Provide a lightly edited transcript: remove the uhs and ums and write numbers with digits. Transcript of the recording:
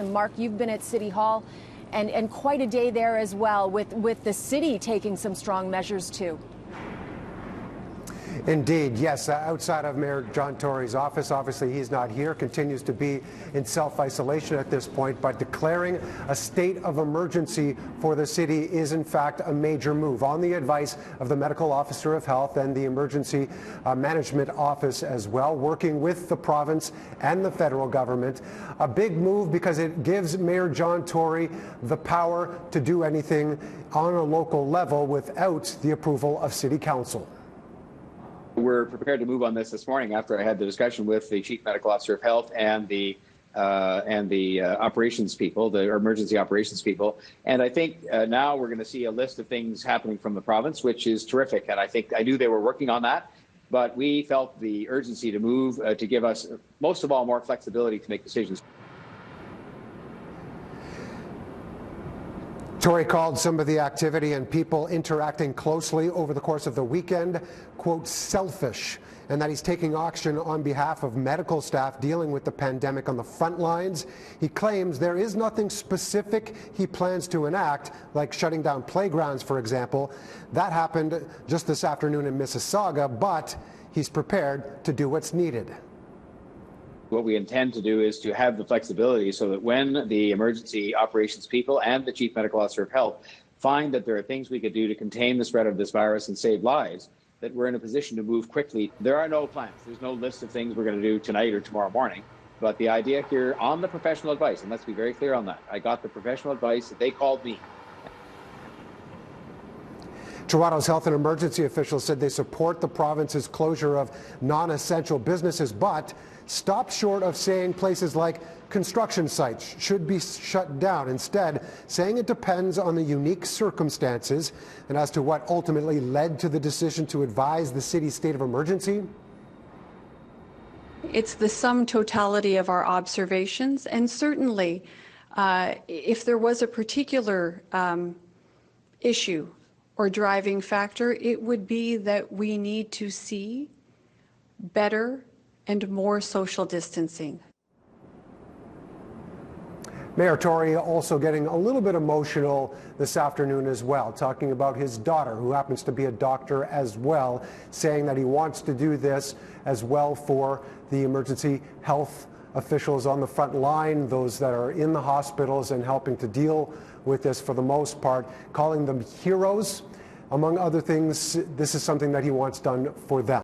Mark, you've been at City Hall and quite a day there as well, with the city taking some strong measures too. Indeed, yes. Outside of Mayor John Tory's office, obviously he's not here, continues to be in self-isolation at this point, but declaring a state of emergency for the city is in fact a major move on the advice of the medical officer of health and the emergency management office as well, working with the province and the federal government. A big move because it gives Mayor John Tory the power to do anything on a local level without the approval of City Council. We're prepared to move on this morning after I had the discussion with the Chief Medical Officer of Health and the operations people, the emergency operations people. And I think now we're going to see a list of things happening from the province, which is terrific. And I knew they were working on that, but we felt the urgency to move to give us, most of all, more flexibility to make decisions. Tory called some of the activity and people interacting closely over the course of the weekend, quote, selfish, and that he's taking action on behalf of medical staff dealing with the pandemic on the front lines. He claims there is nothing specific he plans to enact, like shutting down playgrounds, for example. That happened just this afternoon in Mississauga, but he's prepared to do what's needed. What we intend to do is to have the flexibility so that when the emergency operations people and the Chief Medical Officer of Health find that there are things we could do to contain the spread of this virus and save lives, that we're in a position to move quickly. There are no plans. There's no list of things we're going to do tonight or tomorrow morning. But the idea here on the professional advice, and let's be very clear on that, I got the professional advice that they called me. Toronto's health and emergency officials said they support the province's closure of non-essential businesses, but stopped short of saying places like construction sites should be shut down. Instead, saying it depends on the unique circumstances. And as to what ultimately led to the decision to advise the city's state of emergency, it's the sum totality of our observations, and certainly if there was a particular issue or driving factor, it would be that we need to see better and more social distancing. Mayor Tory also getting a little bit emotional this afternoon as well, talking about his daughter, who happens to be a doctor as well, saying that he wants to do this as well for the emergency health officials on the front line, those that are in the hospitals and helping to deal with this for the most part, calling them heroes. Among other things, this is something that he wants done for them.